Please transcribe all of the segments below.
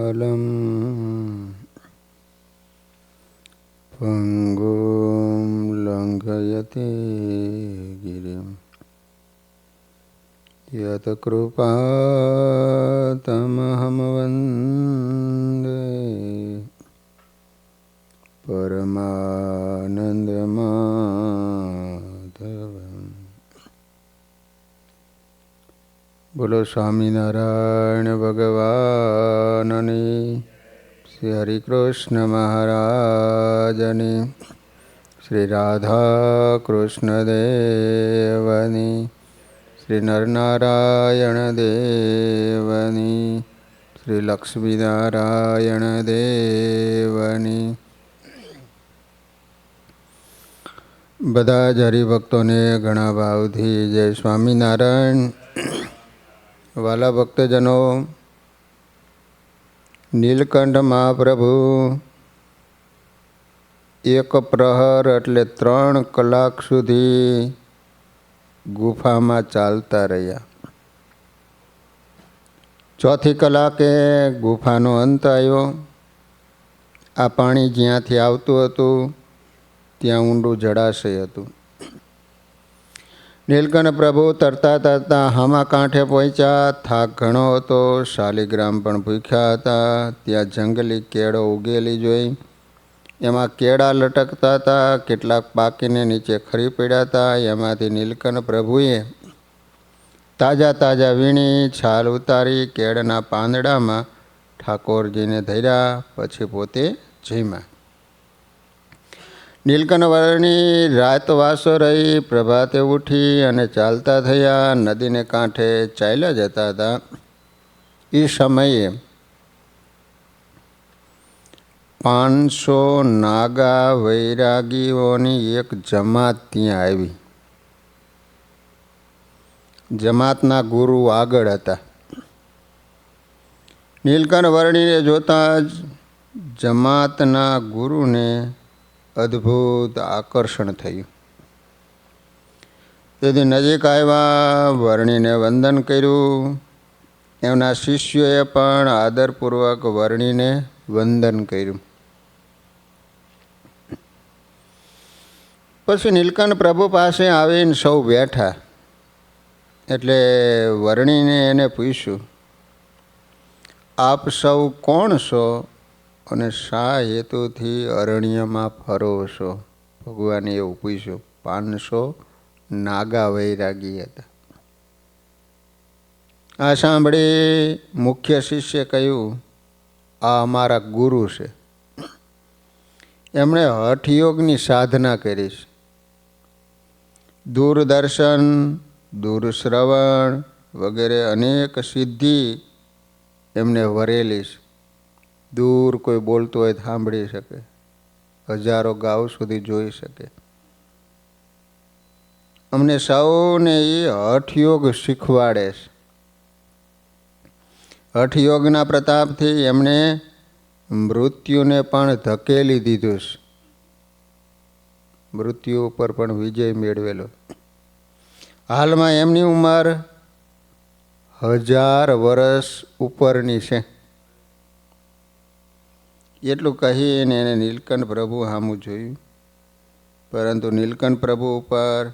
અલમ પંગુમ લંઘયતે ગિરિમ યત કૃપાતમહમ વંદે પરમાનંદ માધવમ. બોલો સ્વામિનારાયણ ભગવાનની, શ્રી હરિકૃષ્ણ મહારાજની, શ્રી રાધા કૃષ્ણ દેવની, શ્રી નરનારાયણ દેવની, શ્રી લક્ષ્મીનારાયણ દેવની. બધા જ હરિભક્તોને ઘણા ભાવથી જય સ્વામિનારાયણ. વાલા ભક્તજનો, નીલકંઠ મહાપ્રભુ એક પ્રહર એટલે 3 કલાક સુધી ગુફામાં ચાલતા રહ્યા. ચોથી કલાકે ગુફાનો અંત આવ્યો. આ પાણી જ્યાંથી આવતું હતું ત્યાં ઊંડું જળાશય હતું. નીલકંઠ પ્રભુ તરતા તરતા હામા કાંઠે પહોંચ્યા. થાક ઘણો હતો. શાલિગ્રામ પણ ભૂખ્યા હતા. ત્યાં જંગલી કેળો ઉગેલી જોઈ. એમાં કેળા લટકતા હતા. કેટલાક પાકીને નીચે ખરી પડ્યા હતા. એમાંથી નીલકંઠ પ્રભુએ તાજા તાજા વીણી છાલ ઉતારી કેળના પાંદડામાં ઠાકોરજીને ધર્યા. પછી પોતે જમ્યા. નીલકંઠ વર્ણી રાત વાસો રહી. પ્રભાતે ઉઠી અને ચાલતા થયા. નદીને કાંઠે ચાલ્યા જતા હતા. એ સમયે 500 નાગા વૈરાગીઓની એક જમાત ત્યાં આવી. જમાતના ગુરુ આગળ હતા. નીલકંઠ વર્ણીને જોતા જ જમાતના ગુરુને અદ્ભુત આકર્ષણ થયું. તેથી નજીક આવ્યા, વર્ણીને વંદન કર્યું. એમના શિષ્યોએ પણ આદરપૂર્વક વર્ણીને વંદન કર્યું. પછી નીલકંઠ પ્રભુ પાસે આવીને સૌ બેઠા. એટલે વર્ણીને એને પૂછ્યું, આપ સૌ કોણ છો અને શા હેતુથી અરણ્યમાં ફરો છો? ભગવાને એવું પૂછ્યું. 500 નાગા વૈરાગી હતા. આ સાંભળી મુખ્ય શિષ્ય કહ્યું, આ અમારા ગુરુ છે. એમણે હઠયોગની સાધના કરી છે. દૂરદર્શન, દૂરશ્રવણ વગેરે અનેક સિદ્ધિ એમને વરેલી છે. દૂર કોઈ બોલતું હોય સાંભળી શકે. હજારો ગાઉ સુધી જોઈ શકે. અમને સૌને એ હઠયોગ શીખવાડે છે. હઠયોગના પ્રતાપથી એમણે મૃત્યુને પણ ધકેલી દીધું છે. મૃત્યુ ઉપર પણ વિજય મેળવેલો. હાલમાં એમની ઉંમર 1000 વર્ષ ઉપરની છે. એટલું કહીને એને નીલકંઠ પ્રભુ સામું જોયું. પરંતુ નીલકંઠ પ્રભુ ઉપર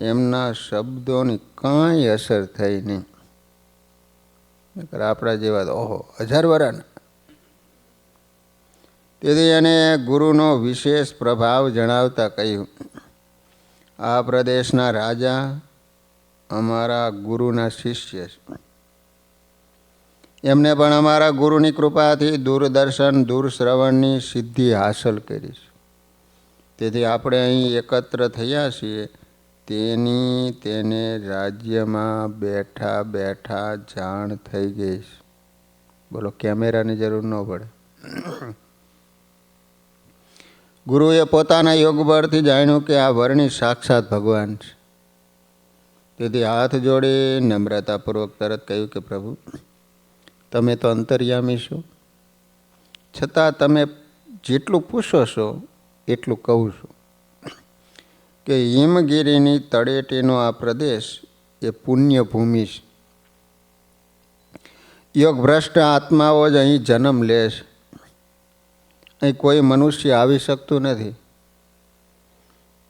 એમના શબ્દોની કાંઈ અસર થઈ નહીં. આપણા જેવા તો 1000 વર્ષના. તેથી એને ગુરુનો વિશેષ પ્રભાવ જણાવતા કહ્યું, આ પ્રદેશના રાજા અમારા ગુરુના શિષ્ય છે. એમને પણ અમારા ગુરુની કૃપાથી દૂરદર્શન, દૂરશ્રવણની સિદ્ધિ હાંસલ કરી છે. તેથી આપણે અહીં એકત્ર થયા છીએ તેને રાજ્યમાં બેઠા બેઠા જાણ થઈ ગઈ છે. બોલો, કેમેરાની જરૂર ન પડે. ગુરુએ પોતાના યોગ બળથી જાણ્યું કે આ વર્ણી સાક્ષાત ભગવાન છે. તેથી હાથ જોડી નમ્રતાપૂર્વક તરત કહ્યું કે પ્રભુ, તમે તો અંતર્યામી છો, છતાં તમે જેટલું પૂછો છો એટલું કહું છું કે હિમગીરીની તળેટીનો આ પ્રદેશ એ પુણ્યભૂમિ છે. યોગભ્રષ્ટ આત્માઓ જ અહીં જન્મ લે છે. અહીં કોઈ મનુષ્ય આવી શકતું નથી.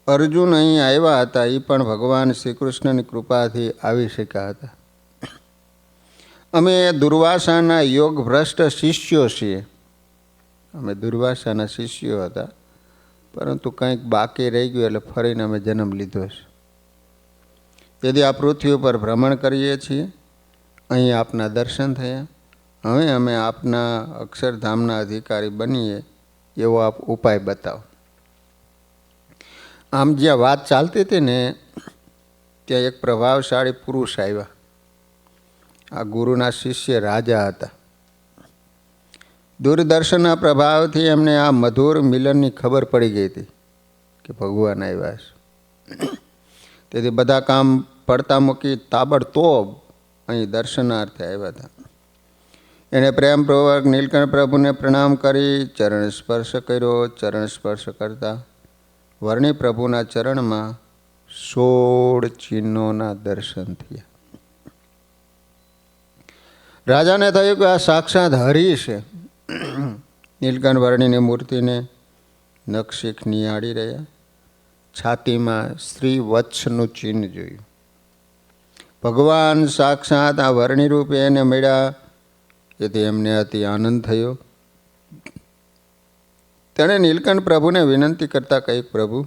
અર્જુન અહીં આવ્યા હતા, એ પણ ભગવાન શ્રી કૃષ્ણની કૃપાથી આવી શક્યા હતા. અમે દુર્વાસાના યોગભ્રષ્ટ શિષ્યો છીએ. અમે દુર્વાસાના શિષ્યો હતા, પરંતુ કંઈક બાકી રહી ગયું એટલે ફરીને અમે જન્મ લીધો છે. તેથી આ પૃથ્વી ઉપર ભ્રમણ કરીએ છીએ. અહીં આપના દર્શન થયા. હવે અમે આપના અક્ષરધામના અધિકારી બનીએ એવો આપ ઉપાય બતાવો. આમ જ્યાં વાત ચાલતી હતી ને, ત્યાં એક પ્રભાવશાળી પુરુષ આવ્યા. આ ગુરુના શિષ્ય રાજા હતા. દૂરદર્શનના પ્રભાવથી એમને આ મધુર મિલનની ખબર પડી ગઈ હતી કે ભગવાન આવ્યા છે. તેથી બધા કામ પડતા મૂકી તાબડતોબ અહીં દર્શનાર્થે આવ્યા હતા. એણે પ્રેમપૂર્વક નીલકંઠ પ્રભુને પ્રણામ કરી ચરણ સ્પર્શ કર્યો. ચરણ સ્પર્શ કરતા વર્ણિ પ્રભુના ચરણમાં 16 ચિહ્નોના દર્શન થયા. રાજાને થયું કે આ સાક્ષાત હરિ છે. નીલકંઠ વર્ણિની મૂર્તિને નખશીખ નિહાળી રહ્યા. છાતીમાં સ્ત્રી વત્સનું ચિહ્ન જોયું. ભગવાન સાક્ષાત આ વર્ણિ રૂપે એને મળ્યા. તેથી એમને અતિ આનંદ થયો. તેણે નીલકંઠ પ્રભુને વિનંતી કરતા કહ્યું, પ્રભુ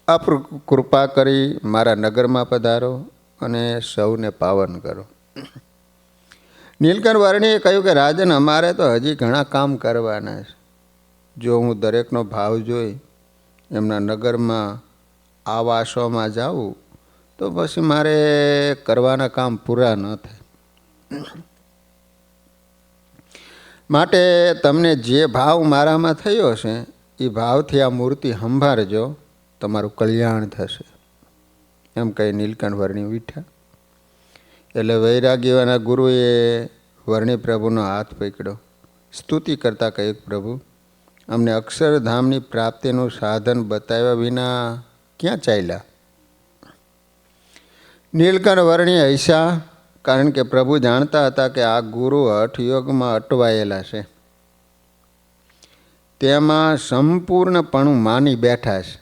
આપ કૃપા કરી મારા નગરમાં પધારો અને સૌને પાવન કરો. નીલકંઠ વર્ણિએ કહ્યું કે રાજન, અમારે તો હજી ઘણા કામ કરવાના છે. જો હું દરેકનો ભાવ જોઈ એમના નગરમાં આવાસોમાં જાઉં તો પછી મારે કરવાના કામ પૂરા ન થાય. માટે તમને જે ભાવ મારામાં થયો છે એ ભાવથી આ મૂર્તિ સંભાળજો, તમારું કલ્યાણ થશે. એમ કહી નીલકંઠ વર્ણિ ઉઠ્યા. એટલે વૈરાગ્યવાના ગુરુએ વર્ણિ પ્રભુનો હાથ પકડ્યો. સ્તુતિ કરતાં કહ્યું, પ્રભુ અમને અક્ષરધામની પ્રાપ્તિનું સાધન બતાવ્યા વિના ક્યાં ચાલ્યા? નીલકંઠ વર્ણિ હસ્યા, કારણ કે પ્રભુ જાણતા હતા કે આ ગુરુ હઠયોગમાં અટવાયેલા છે. તેમાં સંપૂર્ણપણું માની બેઠા છે.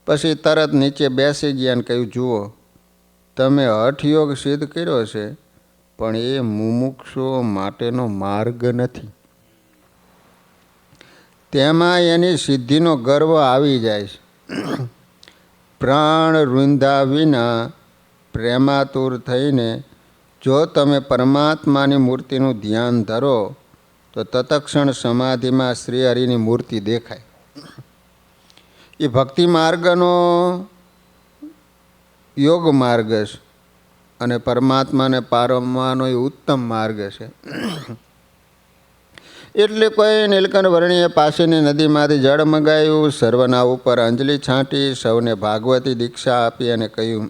પછી તરત નીચે બેસી ગયા અને કહ્યું, જુઓ તમે હઠયોગ સિદ્ધ કર્યો છે, પણ એ મુમુક્ષુઓ માટેનો માર્ગ નથી. તેમાં એની સિદ્ધિનો ગર્વ આવી જાય છે. પ્રાણ રૂંધા વિના પ્રેમાતુર થઈને જો તમે પરમાત્માની મૂર્તિનું ધ્યાન ધરો તો તત્ક્ષણ સમાધિમાં શ્રી હરિની મૂર્તિ દેખાય. એ ભક્તિ માર્ગનો યોગ માર્ગ છે અને પરમાત્માને પારમવાનો એ ઉત્તમ માર્ગ છે. એટલે કોઈ નીલકંઠ વર્ણિએ પાસેની નદીમાંથી જળ મંગાવ્યું, સર્વના ઉપર અંજલિ છાંટી, સૌને ભાગવતી દીક્ષા આપી અને કહ્યું,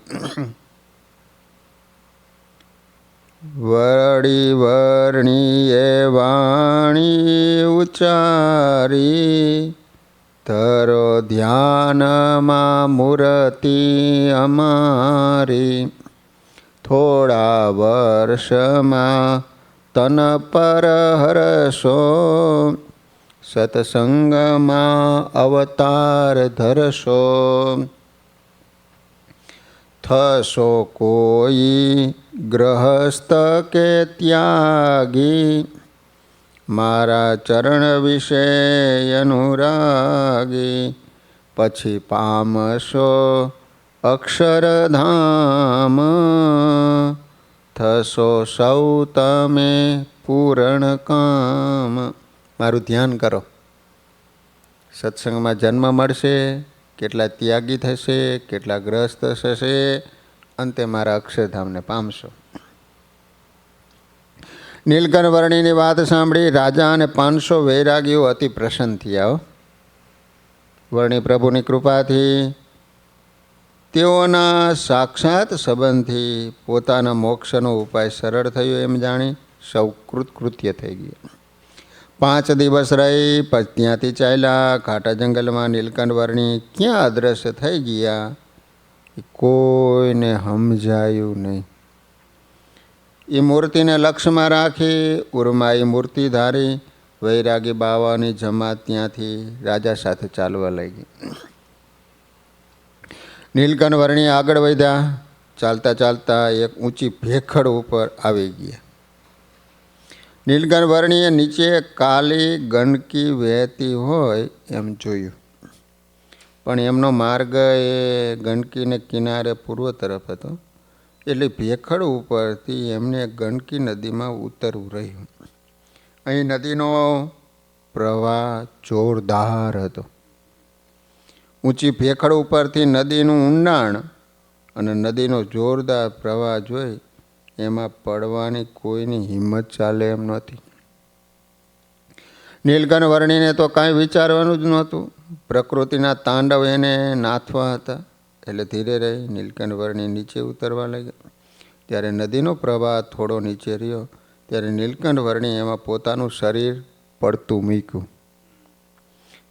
વળી વર્ણીએ વાણી ઉચ્ચારી, ધરો ધ્યાનમાં મૂર્તિ અમારી, થોડા વર્ષમાં તન પર હરશો, સત્સંગમાં અવતાર ધરશો, થશો કોઈ ગ્રહસ્થ કે ત્યાગી, મારા ચરણ વિશે અનુરાગી, પછી પામશો અક્ષરધામ, થશો સૌ તમે પૂરણ કામ. મારું ધ્યાન કરો. સત્સંગમાં જન્મ મળશે, કેટલા ત્યાગી થશે, કેટલા ગ્રસ્ત થશે, અંતે મારા અક્ષરધામને પામશો. નીલકંઠ વર્ણિની વાત સાંભળી રાજા અને 500 વૈરાગીઓ અતિ પ્રસન્ન થયા. વર્ણિ પ્રભુની કૃપાથી તેઓના સાક્ષાત સંબંધથી પોતાના મોક્ષનો ઉપાય સરળ થયો એમ જાણી સૌ કૃતકૃત્ય થઈ ગયા. 5 દિવસ રહી પછી ત્યાંથી ચાલ્યા. ઘાટા જંગલમાં નીલકંઠ વર્ણિ ક્યાં અદ્રશ્ય થઈ ગયા એ કોઈને સમજાયું નહીં. એ મૂર્તિને લક્ષમાં રાખી ઉર્માઈ મૂર્તિ ધારી વૈરાગી બાવાની જમાત ત્યાંથી રાજા સાથે ચાલવા લાગી. નીલકંઠ વર્ણી આગળ વધ્યા. ચાલતા ચાલતા એક ઊંચી ભેખડ ઉપર આવી ગયા. નીલકંઠ વર્ણીએ નીચે કાલી ગંડકી વહેતી હોય એમ જોયું, પણ એમનો માર્ગ એ ગંડકીને કિનારે પૂર્વ તરફ હતો, એટલે ભેખડ ઉપરથી એમને ગંડકી નદીમાં ઉતરવું રહ્યું. અહીં નદીનો પ્રવાહ જોરદાર હતો. ઊંચી ભેખડ ઉપરથી નદીનું ઊંડાણ અને નદીનો જોરદાર પ્રવાહ જોઈ એમાં પડવાની કોઈની હિંમત ચાલે એમ નહોતી. નીલકંઠ વર્ણીને તો કાંઈ વિચારવાનું જ નહોતું. પ્રકૃતિના તાંડવ એને નાથવા હતા. એટલે ધીરે રહી નીલકંઠ વર્ણી નીચે ઉતરવા લાગ્યા. ત્યારે નદીનો પ્રવાહ થોડો નીચે રહ્યો ત્યારે નીલકંઠ વર્ણી એમાં પોતાનું શરીર પડતું મૂક્યું.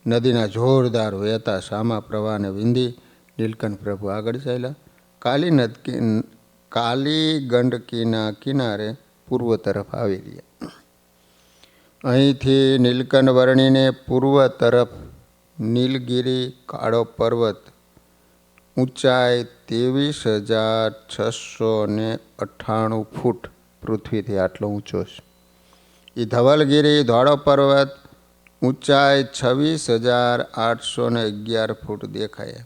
નદીના જોરદાર વહેતા સામા પ્રવાહને વિંધી નીલકંઠ પ્રભુ આગળ ચાલ્યા. કાલી ગંડકીના કિનારે પૂર્વ તરફ આવી રહ્યા. અહીંથી નીલકંઠ વર્ણીને પૂર્વ તરફ નીલગિરી કાળો પર્વત, ઊંચાઈ 23,698 ફૂટ, પૃથ્વીથી આટલો ઊંચો છે. એ ધવલગીરી ધોળો પર્વત, ઊંચાઈ 26,811 ફૂટ દેખાય.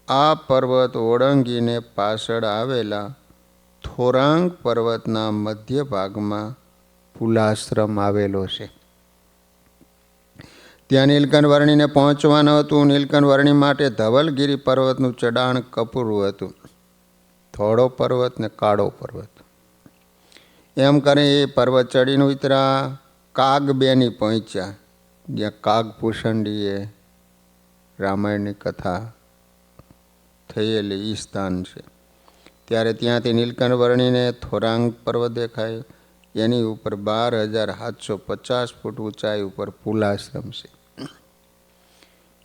આ પર્વત ઓળંગીને પાછળ આવેલા થોરાંગ પર્વતના મધ્ય ભાગમાં પુલાશ્રમ આવેલો છે. ત્યાં નીલકંઠ વર્ણીને પહોંચવાનું હતું. નીલકંઠ વર્ણી માટે ધવલગીરી પર્વતનું ચડાણ કપૂરું હતું. થોડો પર્વત ને કાળો પર્વત. એમ કરી પર્વત ચડીને ઉતરા. કાગબેની પહોંચ્યા, જ્યાં કાગભૂષણજીએ રામાયણની કથા થયેલી એ સ્થાન છે. ત્યારે ત્યાંથી નીલકંઠ વર્ણીને થોરાંગ પર્વત દેખાય. એની ઉપર 12,750 ફૂટ ઊંચાઈ ઉપર પુલાશ્રમ છે.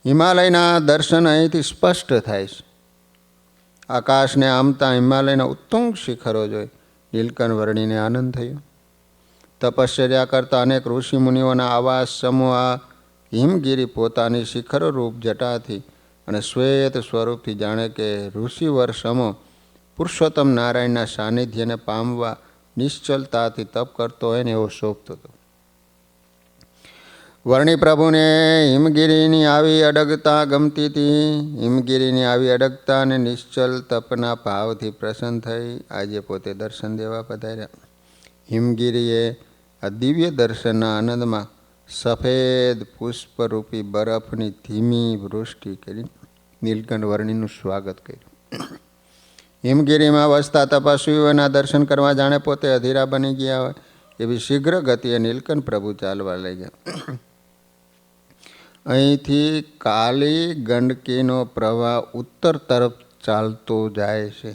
હિમાલયના દર્શન અહીંથી સ્પષ્ટ થાય છે. આકાશને આમતા હિમાલયના ઉત્તુંગ શિખરો જોઈ નીલકંઠ વર્ણીને આનંદ થયો. તપશ્ચર્યા કરતા અનેક ઋષિ મુનિઓના આવાસ સમૂહ હિમગીરી પોતાની શિખરો રૂપ જટાથી અને શ્વેત સ્વરૂપથી જાણે કે ઋષિવર સમો પુરુષોત્તમ નારાયણના સાનિધ્યને પામવા નિશ્ચલતાથી તપ કરતો હોય ને એવો શોભતો હતો. વર્ણી પ્રભુને હિમગીરીની આવી અડગતા ગમતી હતી. હિમગીરીની આવી અડગતા અને નિશ્ચલ તપના ભાવથી પ્રસન્ન થઈ આજે પોતે દર્શન દેવા પધાર્યા. હિમગીરીએ આ દિવ્ય દર્શનના આનંદમાં સફેદ પુષ્પરૂપી બરફની ધીમી વૃષ્ટિ કરી નીલકંઠ વર્ણીનું સ્વાગત કર્યું. હિમગીરીમાં વસતા તપસ્વીઓના દર્શન કરવા જાણે પોતે અધીરા બની ગયા હોય એવી શીઘ્ર ગતિએ નીલકંઠ પ્રભુ ચાલવા લાગ્યા. અહીંથી કાલી ગંડકીનો પ્રવાહ ઉત્તર તરફ ચાલતો જાય છે.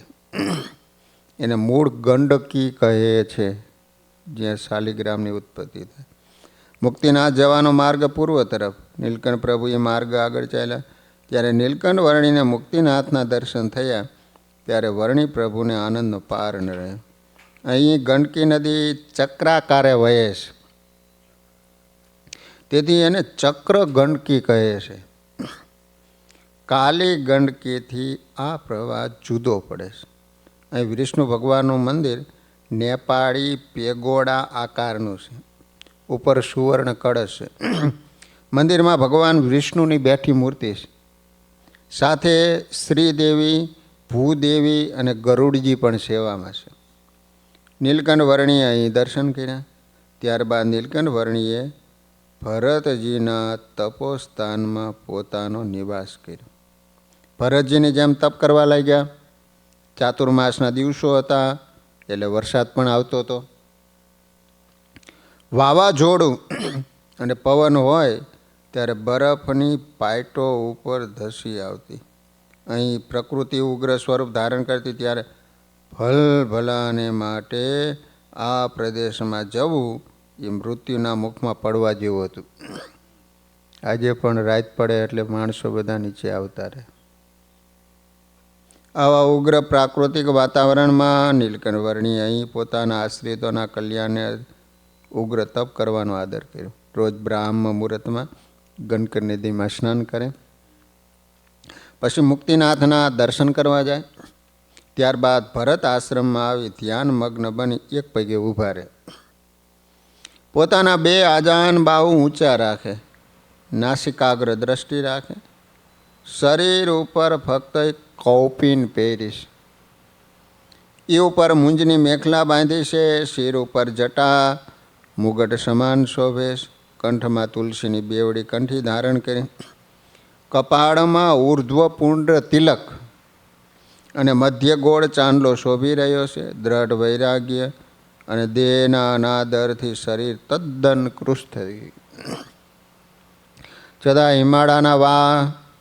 એને મૂળ ગંડકી કહે છે, જ્યાં શાલિગ્રામની ઉત્પત્તિ થાય. મુક્તિનાથ જવાનો માર્ગ પૂર્વ તરફ. નીલકંઠ પ્રભુ એ માર્ગ આગળ ચાલ્યા. ત્યારે નીલકંઠ વર્ણીને મુક્તિનાથના દર્શન થયા. ત્યારે વર્ણી પ્રભુને આનંદનો પાર ન રહ્યો. અહીં ગંડકી નદી ચક્રાકારે વહે છે, તેથી એને ચક્ર ગંડકી કહે છે. કાલી ગંડકીથી આ પ્રવાહ જુદો પડે છે. અહીં વિષ્ણુ ભગવાનનું મંદિર નેપાળી પેગોડા આકારનું છે. ઉપર સુવર્ણ કળશ છે. મંદિરમાં ભગવાન વિષ્ણુની બેઠી મૂર્તિ છે. સાથે શ્રીદેવી, ભૂદેવી અને ગરુડજી પણ સેવામાં છે. નીલકંઠ વર્ણીએ અહીં દર્શન કર્યા. ત્યારબાદ નીલકંઠ વર્ણીએ ભરતજીના તપોસ્થાનમાં પોતાનો નિવાસ કર્યો. ભરતજીની જેમ તપ કરવા લાગ્યા. ચાતુર્માસના દિવસો હતા એટલે વરસાદ પણ આવતો હતો. વાવાઝોડું અને પવન હોય ત્યારે બરફની પાઇટો ઉપર ધસી આવતી. અહીં પ્રકૃતિ ઉગ્ર સ્વરૂપ ધારણ કરતી. ત્યારે ભલભલાને માટે આ પ્રદેશમાં જવું એ મૃત્યુના મુખમાં પડવા જેવું હતું. આજે પણ રાત પડે એટલે માણસો બધા નીચે આવતા રહે. આવા ઉગ્ર પ્રાકૃતિક વાતાવરણમાં નીલકંઠ વર્ણી અહીં પોતાના આશ્રિતોના કલ્યાણને ઉગ્ર તપ કરવાનો આદર કર્યો. રોજ બ્રાહ્મ મુહૂર્તમાં ગંડક નદીમાં સ્નાન કરે, પછી મુક્તિનાથના દર્શન કરવા જાય. ત્યારબાદ ભરત આશ્રમમાં આવી ધ્યાન મગ્ન બની એક પગે ઊભા રહે. પોતાના 2 આજાન બાહુ ઊંચા રાખે, નાસિકાગ્ર દ્રષ્ટિ રાખે. શરીર ઉપર ફક્ત એક કૌપીન પહેરીશ, એ ઉપર મૂંજની મેખલા બાંધી છે. શિર ઉપર જટા મુગટ સમાન શોભે. કંઠમાં તુલસીની બેવડી કંઠી ધારણ કરી, કપાળમાં ઉર્ધ્વપુંડ તિલક અને મધ્ય ગોળ ચાંદલો શોભી રહ્યો છે. દ્રઢ વૈરાગ્ય અને દેહના અનાદરથી શરીર તદ્દન કૃષ્ટ થઈ ગયું. છતાં હિમાળાના વા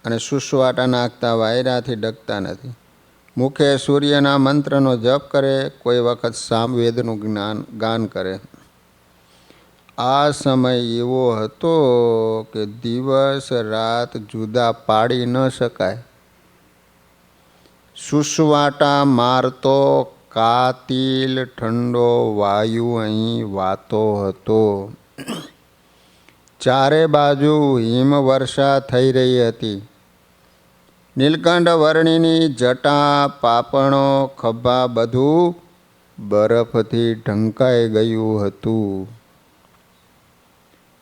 અને સુસવાટા નાખતા વાયરાથી ડગતા નથી. મુખે સૂર્યના મંત્રનો જપ કરે, કોઈ વખત સામવેદનું ગાન કરે. આ સમય એવો હતો કે દિવસ રાત જુદા પાડી ન શકાય. સુસવાટા મારતો કાતિલ ઠંડો વાયુ અહીં વાતો હતો. ચારે બાજુ હિમવર્ષા થઈ રહી હતી. નીલકંઠ વર્ણીની જટા, પાપણો, ખભા બધું બરફથી ઢંકાઈ ગયું હતું.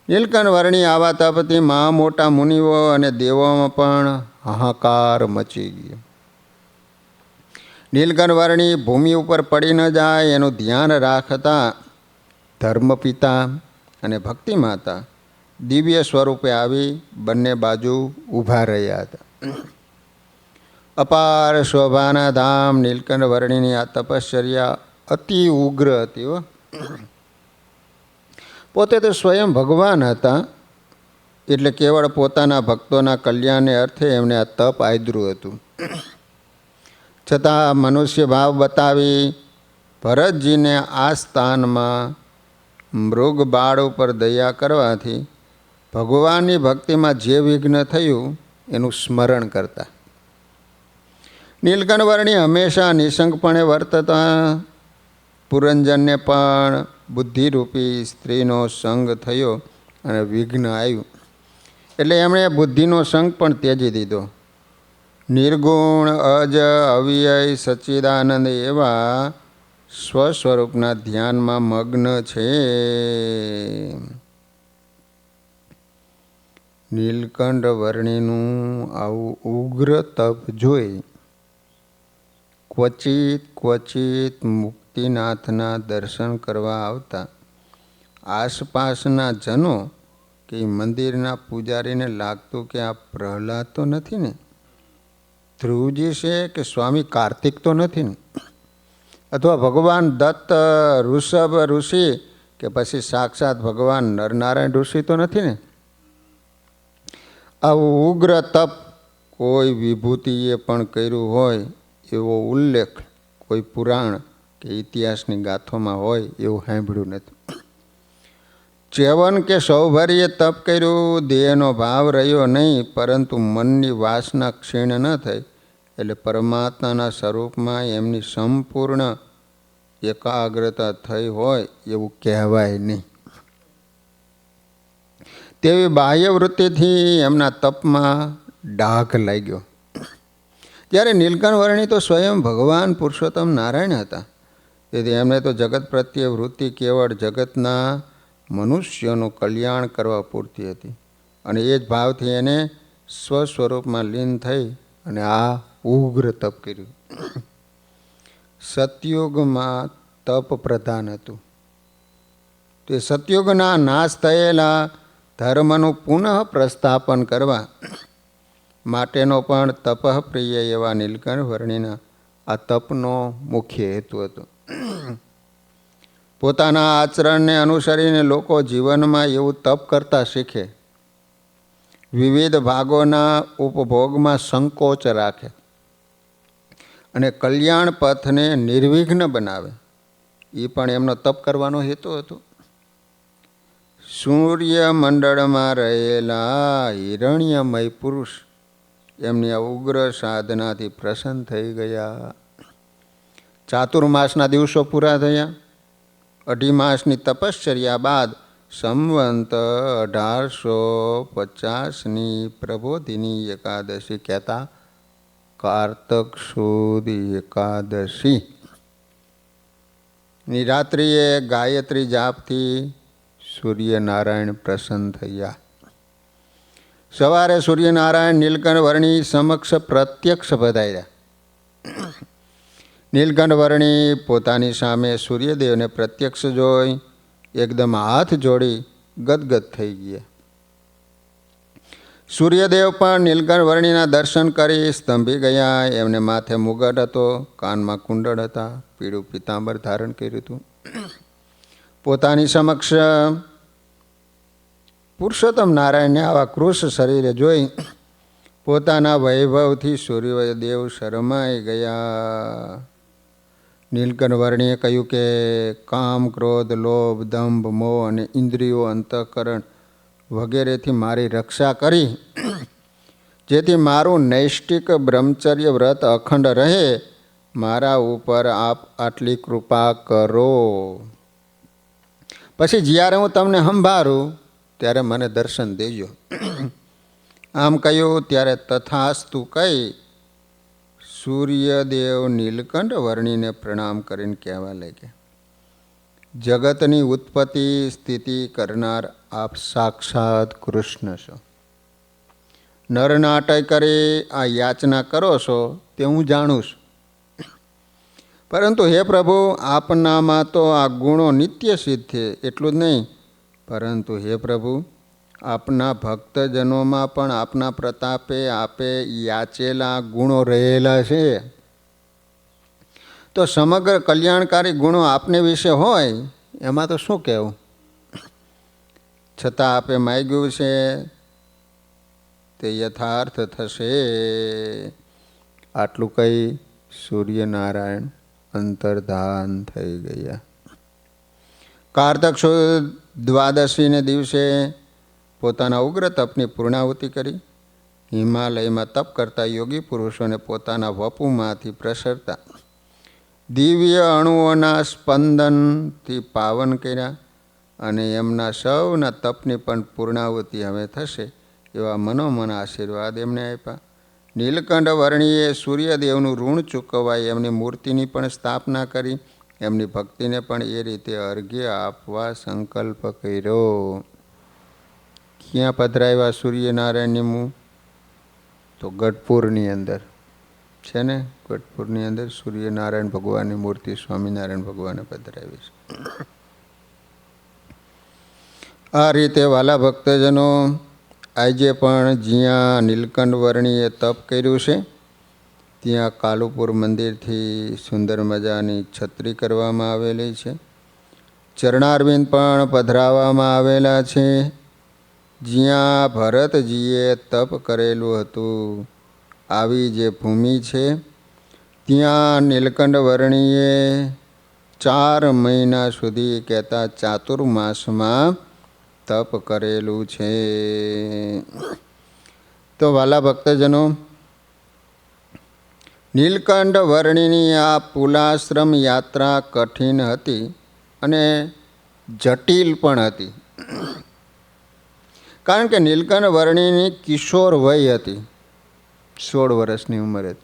નીલકંઠ વર્ણી આવા તપથી મહા મોટા મુનિઓ અને દેવોમાં પણ હાહાકાર મચી ગયો. નીલકંઠ વર્ણી ભૂમિ ઉપર પડી ન જાય એનું ધ્યાન રાખતા ધર્મપિતા અને ભક્તિ માતા દિવ્ય સ્વરૂપે આવી બંને બાજુ ઊભા રહ્યા હતા. અપાર શોભાના ધામ નીલકંઠ વર્ણીની આ તપશ્ચર્યા અતિ ઉગ્ર હતી. પોતે તો સ્વયં ભગવાન હતા, એટલે કેવળ પોતાના ભક્તોના કલ્યાણને અર્થે એમને આ તપ આદર્યું હતું. છતાં મનુષ્ય ભાવ બતાવી ભરતજીને આ સ્થાનમાં મૃગ બાળ ઉપર દયા કરવાથી ભગવાનની ભક્તિમાં જે વિઘ્ન થયું એનું સ્મરણ કરતા. નીલકંઠ વર્ણી હંમેશા નિશંકપણે વર્તતા. પુરંજનને પણ બુદ્ધિરૂપી સ્ત્રીનો સંગ થયો અને વિઘ્ન આવ્યું, એટલે એમણે બુદ્ધિનો સંગ પણ ત્યજી દીધો. નિર્ગુણ, અજ, અવ્યય, સચ્ચિદાનંદ એવા સ્વસ્વરૂપના ધ્યાનમાં મગ્ન છે. નીલકંઠ વર્ણીનું આવું ઉગ્ર તપ જોઈ ક્વચિત મુક્તિનાથના દર્શન કરવા આવતા આસપાસના જનો કે મંદિરના પૂજારીને લાગતું કે આ પ્રહલાદ તો નથી ને, ધ્રુવજી છે કે સ્વામી કાર્તિક તો નથી ને, અથવા ભગવાન દત્ત ઋષભ ઋષિ કે પછી સાક્ષાત ભગવાન નરનારાયણ ઋષિ તો નથી ને. આવું ઉગ્ર તપ કોઈ વિભૂતિએ પણ કર્યું હોય એવો ઉલ્લેખ કોઈ પુરાણ કે ઇતિહાસની ગાથોમાં હોય એવું સાંભળ્યું નથી. ચેવન કે સૌભર્યે તપ કર્યું, દેહનો ભાવ રહ્યો નહીં, પરંતુ મનની વાસના ક્ષીણ ન થઈ, એટલે પરમાત્માના સ્વરૂપમાં એમની સંપૂર્ણ એકાગ્રતા થઈ હોય એવું કહેવાય નહીં. તેવી બાહ્ય વૃત્તિથી એમના તપમાં ડાઘ લાગ્યો. જ્યારે નીલકંઠ વર્ણી તો સ્વયં ભગવાન પુરુષોત્તમ નારાયણ હતા, તેથી એમને તો જગત પ્રત્યે વૃત્તિ કેવળ જગતના મનુષ્યોનું કલ્યાણ કરવા પૂરતી હતી, અને એ જ ભાવથી એને સ્વસ્વરૂપમાં લીન થઈ અને આ ઉગ્ર તપ કર્યું. સતયુગમાં તપ પ્રધાન હતું. તે સતયુગના નાશ થયેલા ધર્મનું પુનઃ પ્રસ્થાપન કરવા માટેનો પણ તપઃપ્રિય એવા નીલકંઠ વર્ણીના આ તપનો મુખ્ય હેતુ હતો. પોતાના આચરણને અનુસરીને લોકો જીવનમાં એવું તપ કરતા શીખે, વિવિધ ભાગોના ઉપભોગમાં સંકોચ રાખે અને કલ્યાણ પથને નિર્વિઘ્ન બનાવે. એ પણ એમનો તપ કરવાનો હેતુ હતો. સૂર્યમંડળમાં રહેલા હિરણ્યમય પુરુષ એમની આ ઉગ્ર સાધનાથી પ્રસન્ન થઈ ગયા. ચાતુર્માસના દિવસો પૂરા થયા. 2.5 માસની તપશ્ચર્યા બાદ સંવંત 1850ની પ્રબોધિની એકાદશી કહેતા કારતક સુદ એકાદશી ની રાત્રિએ ગાયત્રી જાપથી સૂર્યનારાયણ પ્રસન્ન થયા. સવારે સૂર્યનારાયણ નીલકંઠ વર્ણી સમક્ષ પ્રત્યક્ષ પધાર્યા. નીલકંઠ વર્ણી પોતાની સામે સૂર્યદેવને પ્રત્યક્ષ જોઈ એકદમ હાથ જોડી ગદગદ થઈ ગયા. સૂર્યદેવ પણ નીલકંઠ વર્ણીના દર્શન કરી સ્તંભી ગયા. એમને માથે મુગટ હતો, કાનમાં કુંડળ હતા, પીળું પીતાંબર ધારણ કર્યું હતું. પોતાની સમક્ષ પુરુષોત્તમ નારાયણને આવા કૃશ શરીરે જોઈ પોતાના વૈભવથી સૂર્યદેવ શરમાઈ ગયા. નીલકંઠ વર્ણીએ કહ્યું કે કામ, ક્રોધ, લોભ, દંભ, મોહ અને ઇન્દ્રિયો, અંતઃકરણ વગેરેથી મારી રક્ષા કરી જેથી મારું નૈષ્ટિક બ્રહ્મચર્ય વ્રત અખંડ રહે, મારા ઉપર આપ આટલી કૃપા કરો. પછી જ્યારે હું તમને સંભાળું ત્યારે મને દર્શન દેજો. આમ કહ્યું ત્યારે તથાસ્તુ કહી સૂર્યદેવ નીલકંઠ વર્ણીને પ્રણામ કરીને કહેવા લાગ્યા, જગતની ઉત્પત્તિ સ્થિતિ કરનાર આપ સાક્ષાત કૃષ્ણ છો. નરનાટક કરી આ યાચના કરો છો તે હું જાણું છું, પરંતુ હે પ્રભુ આપનામાં તો આ ગુણો નિત્ય સિદ્ધ છે. એટલું જ નહીં, પરંતુ હે પ્રભુ આપના ભક્તજનોમાં પણ આપના પ્રતાપે આપે યાચેલા ગુણો રહેલા છે. તો સમગ્ર કલ્યાણકારી ગુણો આપને વિશે હોય એમાં તો શું કહેવું? છતાં આપે માગ્યું છે તે યથાર્થ થશે. આટલું કહી સૂર્યનારાયણ અંતર્ધાન થઈ ગયા. કારતક સુદ દ્વાદશીને દિવસે પોતાના ઉગ્ર તપની પૂર્ણાહુતિ કરી હિમાલયમાં તપ કરતા યોગી પુરુષોને પોતાના વપુમાંથી પ્રસરતા દિવ્ય અણુઓના સ્પંદનથી પાવન કર્યા અને એમના સૌના તપની પણ પૂર્ણાહુતિ હવે થશે એવા મનોમન આશીર્વાદ એમને આપ્યા. નીલકંઠ વર્ણીએ સૂર્યદેવનું ઋણ ચૂકવાય એમની મૂર્તિની પણ સ્થાપના કરી, એમની ભક્તિને પણ એ રીતે અર્ઘ્ય આપવા સંકલ્પ કર્યો. ક્યાં પધરાવ્યા સૂર્યનારાયણની મું? તો ગઢપુરની અંદર છે ને, ગઢપુરની અંદર સૂર્યનારાયણ ભગવાનની મૂર્તિ સ્વામિનારાયણ ભગવાને પધરાવી છે. આ રીતે વાલા ભક્તજનો, આજે પણ જ્યાં નીલકંઠ વર્ણીએ તપ કર્યું છે ત્યાં કાલુપુર મંદિરથી સુંદર મજાની છત્રી કરવામાં આવેલી છે. ચરણારવિંદ પણ પધરાવવામાં આવેલા છે. જ્યાં ભરતજીએ તપ કરેલું હતું આવી જે ભૂમિ છે ત્યાં નીલકંઠ વર્ણીએ 4 મહિના સુધી કહેતા ચાતુર્માસમાં તપ કરેલું છે. તો વાલા ભક્તજનો, નીલકંઠ વર્ણીની આ પુલાશ્રમ યાત્રા કઠિન હતી અને જટિલ પણ હતી. કારણ કે નીલકંઠ વર્ણીની કિશોર વય હતી, 16 વર્ષની ઉંમરે.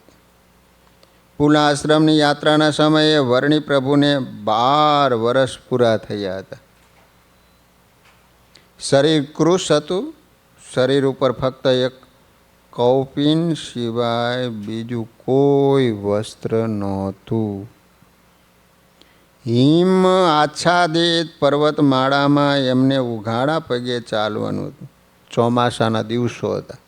પુલાશ્રમની યાત્રાના સમયે વર્ણી પ્રભુને 12 વર્ષ પૂરા થયા હતા. શરીર કૃશ હતું, શરીર ઉપર ફક્ત એક કૌપિન સિવાય બીજું કોઈ વસ્ત્ર નહોતું. હિમ આચ્છાદિત પર્વતમાળામાં એમને ઉઘાડા પગે ચાલવાનું હતું. ચોમાસાના દિવસો હતા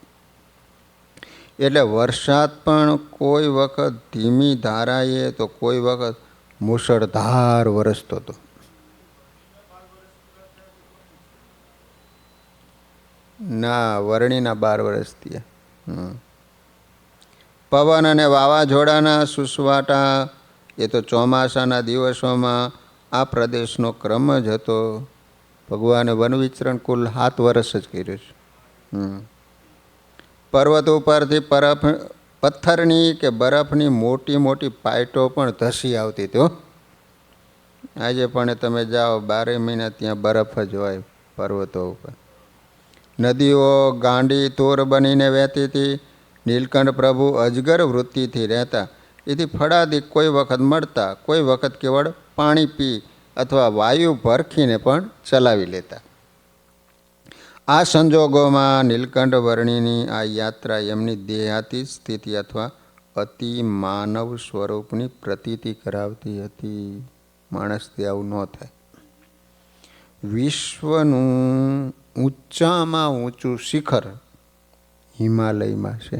એટલે વરસાદ પણ કોઈ વખત ધીમી ધારાએ તો કોઈ વખત મુશળધાર વરસતો હતો. ના, વર્ણીના 12 વર્ષ થયા. પવન અને વાવાઝોડાના સુસવાટા એ તો ચોમાસાના દિવસોમાં આ પ્રદેશનો ક્રમ જ હતો. ભગવાને વન વિચરણ કુલ 7 વર્ષ જ કર્યું છે. પર્વત ઉપરથી પથ્થરની કે બરફની મોટી મોટી પાઇટો પણ ધસી આવતી હતી. આજે પણ તમે જાઓ 12 મહિના ત્યાં બરફ જ હોય પર્વતો ઉપર. નદીઓ ગાંડી તોર બનીને વહેતી હતી. નીલકંઠ પ્રભુ અજગર વૃત્તિથી રહેતા. એથી ફળાદી કોઈ વખત મળતા, કોઈ વખત કેવળ પાણી પી અથવા વાયુ ભરખીને પણ ચલાવી લેતા. આ સંજોગોમાં નીલકંઠ વર્ણિની આ યાત્રા એમની દેહાતી સ્થિતિ અથવા અતિ માનવ સ્વરૂપની પ્રતીતિ કરાવતી હતી. માણસથી આવું ન થાય. વિશ્વનું ઊંચામાં ઊંચું શિખર હિમાલયમાં છે.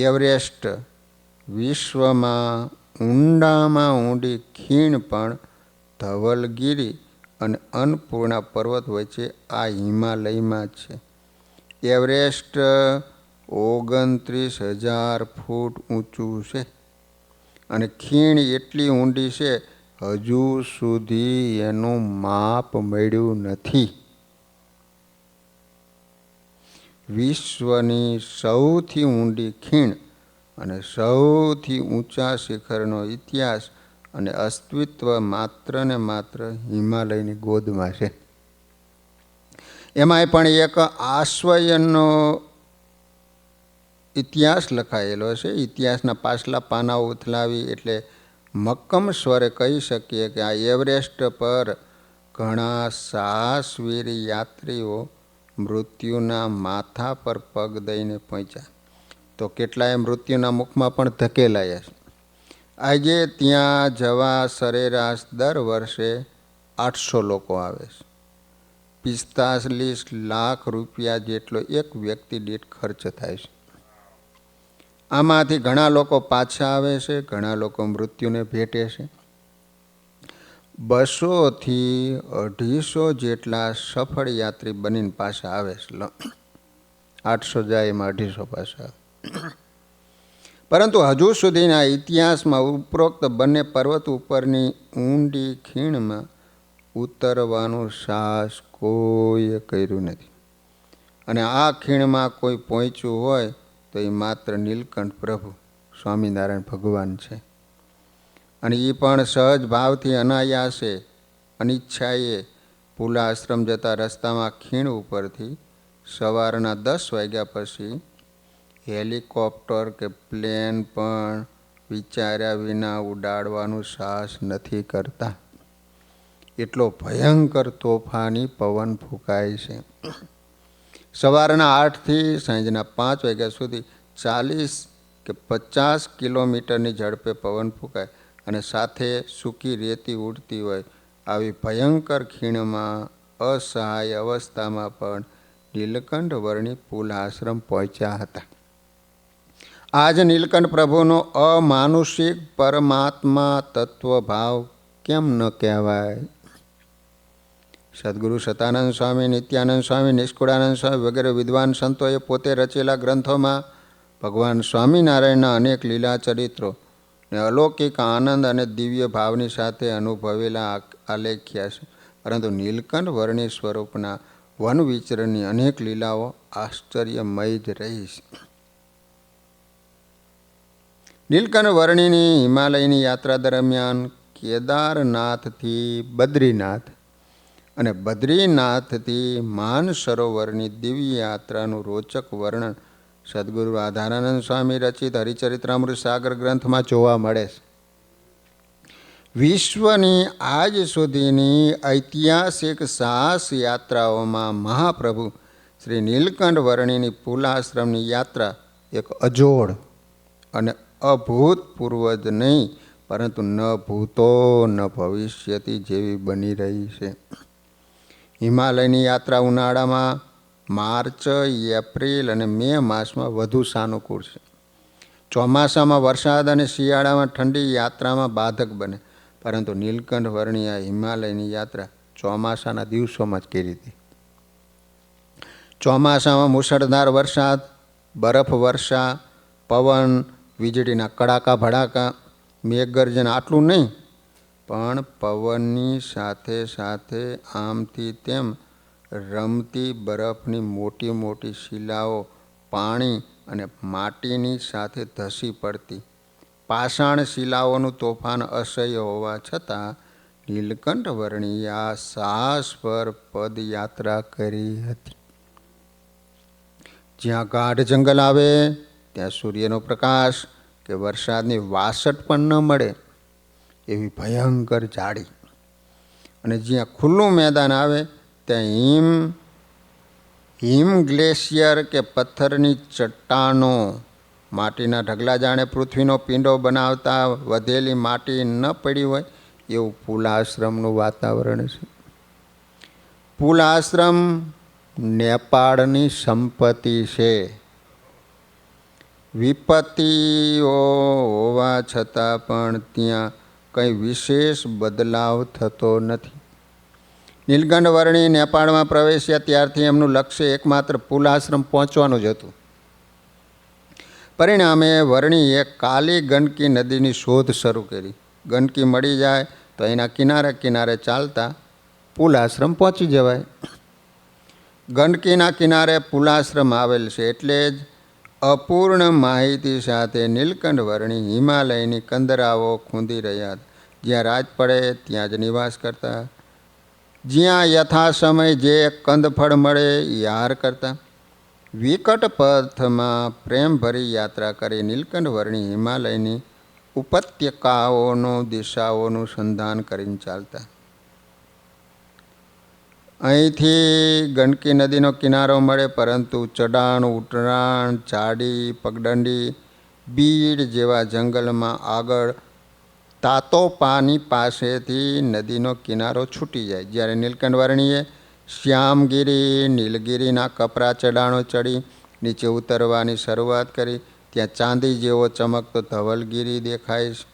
એવરેસ્ટ વિશ્વમાં ઊંડામાં ઊંડી ખીણ પણ ધવલગીરી અને અન્નપૂર્ણા પર્વત વચ્ચે આ હિમાલયમાં છે. એવરેસ્ટ 29,000 ફૂટ ઊંચું છે અને ખીણ એટલી ઊંડી છે હજુ સુધી એનું માપ મળ્યું નથી. વિશ્વની સૌથી ઊંડી ખીણ અને સૌથી ઊંચા શિખરનો ઇતિહાસ અને અસ્તિત્વ માત્ર ને માત્ર હિમાલયની ગોદમાં છે. એમાંય પણ એક આશ્ચર્યનો ઇતિહાસ લખાયેલો છે. ઇતિહાસના પાછલા પાનાઓ ઉથલાવી એટલે મક્કમ સ્વરે કહી શકીએ કે આ એવરેસ્ટ પર ઘણા સાહસવીર યાત્રીઓ મૃત્યુના માથા પર પગ દઈને પહોંચ્યા, તો કેટલાય મૃત્યુના મુખમાં પણ ધકેલાયા છે. આજે ત્યાં જવા સરેરાશ દર વર્ષે 800 લોકો આવે છે. 45 લાખ રૂપિયા જેટલો એક વ્યક્તિ દીઠ ખર્ચ થાય છે. આમાંથી ઘણા લોકો પાછા આવે છે, ઘણા લોકો મૃત્યુને ભેટે છે. 200 થી 250 જેટલા સફળ યાત્રી બનીને પાછા આવે છે. 800 જાય એમાં 250 પાછા આવે. પરંતુ હજુ સુધીના ઇતિહાસમાં ઉપરોક્ત બંને પર્વત ઉપરની ઊંડી ખીણમાં ઉતરવાનું સાહસ કોઈએ કર્યું નથી. અને આ ખીણમાં કોઈ પહોંચ્યું હોય તો એ માત્ર નીલકંઠ પ્રભુ સ્વામિનારાયણ ભગવાન છે. અને એ પણ સહજ ભાવથી અનાયાસે અનિચ્છાએ પુલા આશ્રમ જતા રસ્તામાં ખીણ ઉપરથી સવારના 10 વાગ્યા પછી હેલિકોપ્ટર કે પ્લેન પણ વિચાર્યા વિના ઉડાડવાનું સાહસ નથી કરતા. એટલો ભયંકર તોફાની પવન ફૂંકાય છે. સવારના 8 થી સાંજના 5 વાગ્યા સુધી 40 કે 50 કિલોમીટરની ઝડપે પવન ફૂંકાય અને સાથે સૂકી રેતી ઉડતી હોય. આવી ભયંકર ખીણમાં અસહાય અવસ્થામાં પણ નીલકંઠ વર્ણી પુલ આશ્રમ પહોંચ્યા હતા. આજ નીલકંઠ પ્રભુનો અમાનુષિક પરમાત્મા તત્વભાવ કેમ ન કહેવાય? સદગુરુ સતાનંદ સ્વામી, નિત્યાનંદ સ્વામી, નિષ્કુળાનંદ સ્વામી વગેરે વિદ્વાન સંતોએ પોતે રચેલા ગ્રંથોમાં ભગવાન સ્વામિનારાયણના અનેક લીલા ચરિત્રો ને અલૌકિક આનંદ અને દિવ્ય ભાવની સાથે અનુભવેલા આલેખ્યા છે. પરંતુ નીલકંઠ વર્ણી સ્વરૂપના વન વિચરણની અનેક લીલાઓ આશ્ચર્યમય જ રહી છે. નીલકંઠ વર્ણીની હિમાલયની યાત્રા દરમિયાન કેદારનાથથી બદ્રીનાથ અને બદ્રીનાથથી માનસરોવરની દિવ્ય યાત્રાનું રોચક વર્ણન સદગુરુ આધારાનંદ સ્વામી રચિત હરિચરિત્રામૃત સાગર ગ્રંથમાં જોવા મળે છે. વિશ્વની આજ સુધીની ઐતિહાસિક સાહસ યાત્રાઓમાં મહાપ્રભુ શ્રી નીલકંઠ વર્ણીની પુલાશ્રમની યાત્રા એક અજોડ અને અભૂતપૂર્વ જ નહીં, પરંતુ ન ભૂતો ન ભવિષ્યથી જેવી બની રહી છે. હિમાલયની યાત્રા ઉનાળામાં માર્ચ, એપ્રિલ અને મે માસમાં વધુ સાનુકૂળ છે. ચોમાસામાં વરસાદ અને શિયાળામાં ઠંડી યાત્રામાં બાધક બને. પરંતુ નીલકંઠ વર્ણી આ હિમાલયની યાત્રા ચોમાસાના દિવસોમાં જ કરી હતી. ચોમાસામાં મુશળધાર વરસાદ, બરફ વર્ષા, પવન, વીજળીના કડાકા ભડાકા, મેઘગર્જન આટલું નહીં, પણ પવનની સાથે સાથે આમથી તેમ રમતી બરફની મોટી મોટી શિલાઓ પાણી અને માટીની સાથે ધસી પડતી. પાષાણ શિલાઓનું તોફાન અસહ્ય હોવા છતાં નીલકંઠ વર્ણીએ આ સાહસ પર પદયાત્રા કરી હતી. જ્યાં ગાઢ જંગલ આવે ત્યાં સૂર્યનો પ્રકાશ કે વરસાદની વાસટ પણ ન મળે એવી ભયંકર જાડી, અને જ્યાં ખુલ્લું મેદાન આવે ત્યાં હિમ ગ્લેશિયર કે પથ્થરની ચટ્ટાનો, માટીના ઢગલા જાણે પૃથ્વીનો પિંડો બનાવતા વધેલી માટી ન પડી હોય એવું પુલાશ્રમનું વાતાવરણ છે. પુલાશ્રમ નેપાળની સંપત્તિ છે. વિપત્તિઓ હોવા છતાં પણ ત્યાં કંઈ વિશેષ બદલાવ થતો નથી. નીલકંઠ વર્ણી નેપાળમાં પ્રવેશ્યા ત્યારથી એમનું લક્ષ્ય એકમાત્ર પુલાશ્રમ પહોંચવાનું જ હતું. પરિણામે વર્ણીએ કાલી ગંડકી નદીની શોધ શરૂ કરી. ગંડકી મળી જાય તો એના કિનારે કિનારે ચાલતા પુલાશ્રમ પહોંચી જવાય. ગંડકીના કિનારે પુલાશ્રમ આવેલ છે એટલે જ અપૂર્ણ માહિતી સાથે નીલકંઠ વર્ણી હિમાલયની કંદરાઓ ખૂંદી રહ્યા હતા. જ્યાં રાત પડે ત્યાં જ નિવાસ કરતા, જ્યાં યથાસમય જે કંદફળ મળે એ આહાર કરતા. વિકટ પથમાં પ્રેમભરી યાત્રા કરી નીલકંઠ વર્ણી હિમાલયની ઉપત્યકાઓનો દિશાઓનું સંધાન કરીને ચાલતા. અહીંથી ગંડકી નદીનો કિનારો મળે, પરંતુ ચઢાણ, ઉતરાણ, ચાડી, પગદંડી, બીડ જેવા જંગલમાં આગળ તાતોપાની પાસેથી નદીનો કિનારો છૂટી જાય. જ્યારે નીલકંઠ વર્ણીએ શ્યામગીરી, નીલગીરીના કપરા ચઢાણો ચડી નીચે ઉતરવાની શરૂઆત કરી, ત્યાં ચાંદી જેવો ચમકતો ધવલગીરી દેખાય છે.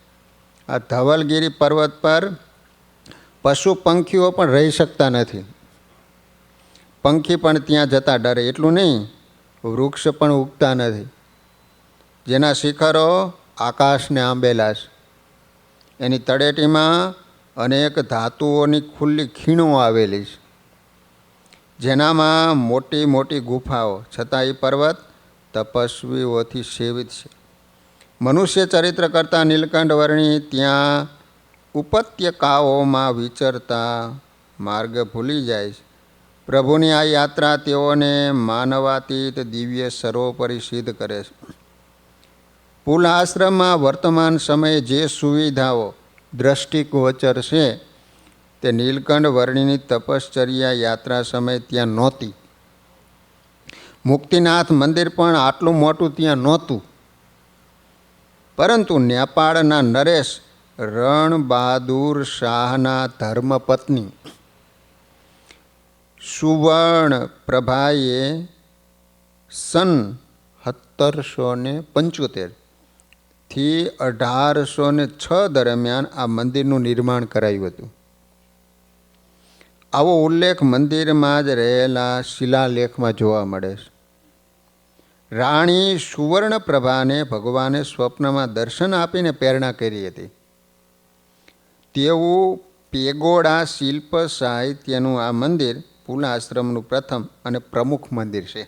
આ ધવલગીરી પર્વત પર પશુ પંખીઓ પણ રહી શકતા નથી. પંખી પણ ત્યાં જતા ડરે. એટલું નહીં, વૃક્ષ પણ ઉગતા નથી, જેના શિખરો આકાશને આંબેલા છે. એની તળેટીમાં અનેક ધાતુઓની ખુલ્લી ખીણો આવેલી છે, જેનામાં મોટી મોટી ગુફાઓ. છતાં એ પર્વત તપસ્વીઓથી સેવિત છે. મનુષ્ય ચરિત્ર કરતાં નીલકંઠ વર્ણી ત્યાં ઉપત્યકાઓમાં વિચરતા માર્ગ ભૂલી જાય છે. પ્રભુની આ યાત્રા તેઓને માનવાતીત દિવ્ય સર્વોપરી સિદ્ધ કરે છે. પુલાશ્રમમાં વર્તમાન સમયે જે સુવિધાઓ દ્રષ્ટિગોચર છે તે નીલકંઠ વર્ણીની તપશ્ચર્યા યાત્રા સમયે ત્યાં નહોતી. મુક્તિનાથ મંદિર પણ આટલું મોટું ત્યાં નહોતું. પરંતુ નેપાળના નરેશ રણબહાદુર શાહના ધર્મપત્ની સુવર્ણ પ્રભાએ સન 1775 થી 1806 દરમિયાન આ મંદિરનું નિર્માણ કરાયું હતું. આવો ઉલ્લેખ મંદિરમાં જ રહેલા શિલાલેખમાં જોવા મળે છે. રાણી સુવર્ણપ્રભાને ભગવાને સ્વપ્નમાં દર્શન આપીને પ્રેરણા કરી હતી. તેવું પેગોડા શિલ્પ સાહિત્યનું આ મંદિર પુલાશ્રમનું પ્રથમ અને પ્રમુખ મંદિર છે.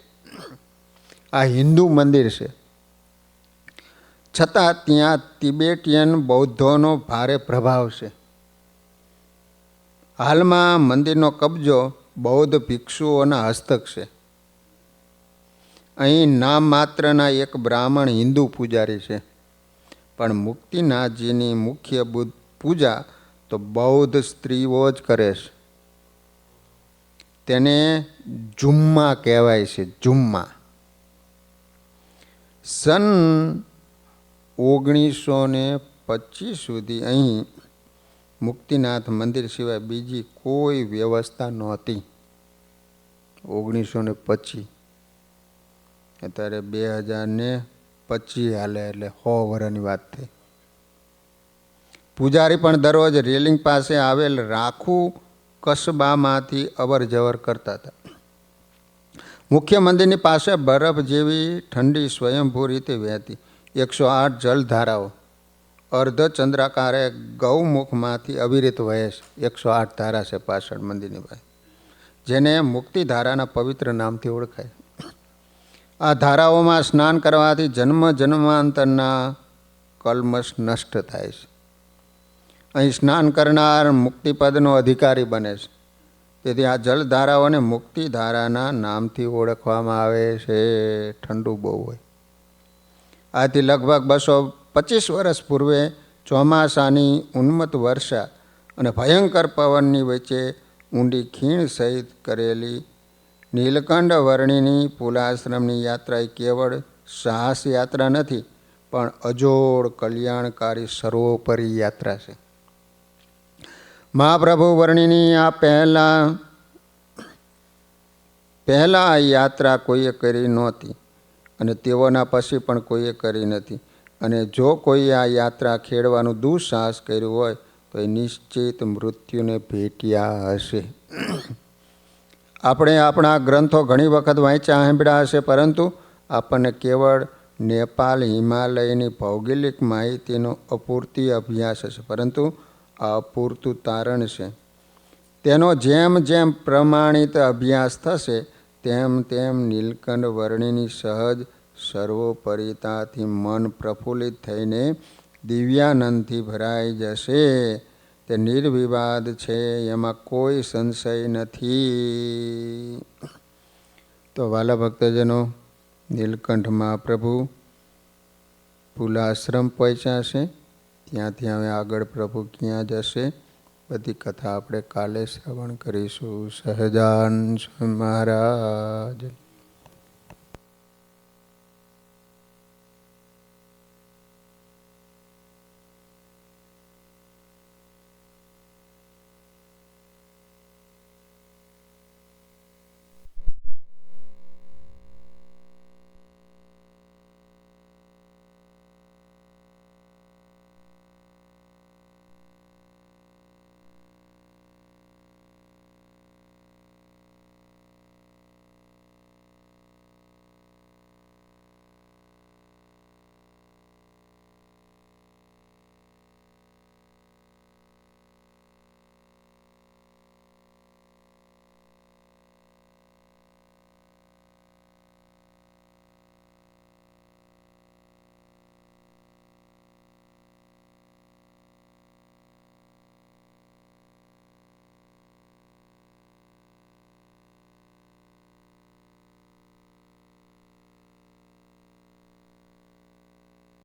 આ હિન્દુ મંદિર છે, છતાં ત્યાં તિબેટિયન બૌદ્ધોનો ભારે પ્રભાવ છે. હાલમાં મંદિરનો કબજો બૌદ્ધ ભિક્ષુઓના હસ્તક છે. અહીં નામ માત્રના એક બ્રાહ્મણ હિન્દુ પૂજારી છે, પણ મુક્તિનાથજીની મુખ્ય પૂજા તો બૌદ્ધ સ્ત્રીઓ જ કરે છે. તેને જુમ્મા કહેવાય છે. જુમ્મા. સન 1925 સુધી અહીં મુક્તિનાથ મંદિર સિવાય બીજી કોઈ વ્યવસ્થા નહોતી. 1925, અત્યારે 2025 હાલે, એટલે 100 વર્ષની વાત થઈ. પૂજારી પણ દરરોજ રેલિંગ પાસે આવેલ રાખું કસબામાંથી અવર જવર કરતા હતા. મુખ્ય મંદિરની પાસે બરફ જેવી ઠંડી સ્વયંભૂ રીતે વહેતી 108 જલધારાઓ અર્ધચંદ્રાકારે ગૌમુખમાંથી અવિરત વહે છે. 108 ધારા છે પાછળ મંદિરની પાસે. જેને મુક્તિધારાના પવિત્ર નામથી ઓળખાય. આ ધારાઓમાં સ્નાન કરવાથી જન્મ જન્માંતરના કલ્મશ નષ્ટ થાય છે. અહીં સ્નાન કરનાર મુક્તિપદનો અધિકારી બને છે. તેથી આ જલધારાઓને મુક્તિધારાના નામથી ઓળખવામાં આવે છે. ઠંડુ બહુ હોય. આથી લગભગ 225 વર્ષ પૂર્વે ચોમાસાની ઉન્મત્ત વર્ષા અને ભયંકર પવનની વચ્ચે ઊંડી ખીણ સહિત કરેલી નીલકંઠ વર્ણિની પુલાશ્રમની યાત્રા એ કેવળ સાહસ યાત્રા નથી, પણ અજોડ કલ્યાણકારી સર્વોપરી યાત્રા છે. મહાપ્રભુ વર્ણિની આ પહેલાં આ યાત્રા કોઈએ કરી નહોતી અને તેઓના પછી પણ કોઈએ કરી નથી. અને જો કોઈ આ યાત્રા ખેડવાનું દુઃસાહસ કર્યું હોય તો એ નિશ્ચિત મૃત્યુને ભેટ્યા હશે. આપણે આપણા ગ્રંથો ઘણી વખત વાંચ્યા સાંભળ્યા હશે, પરંતુ આપણને કેવળ નેપાળ હિમાલયની ભૌગોલિક માહિતીનો અપૂરતી અભ્યાસ હશે. પરંતુ આ અપૂરતું તારણ છે. તેનો જેમ જેમ પ્રમાણિત અભ્યાસ થશે તેમ તેમ નીલકંઠ વર્ણિની સહજ સર્વોપરિતાથી મન પ્રફુલ્લિત થઈને દિવ્યાનંદથી ભરાઈ જશે. તે નિર્વિવાદ છે, એમાં કોઈ સંશય નથી. તો વાલા ભક્તજનો, નીલકંઠ મહાપ્રભુ પુલાશ્રમ પહોંચ્યા છે. ત્યાંથી હવે આગળ પ્રભુ ક્યાં જશે બધી કથા આપણે કાલે શ્રવણ કરીશું. સહજાન મહારાજ.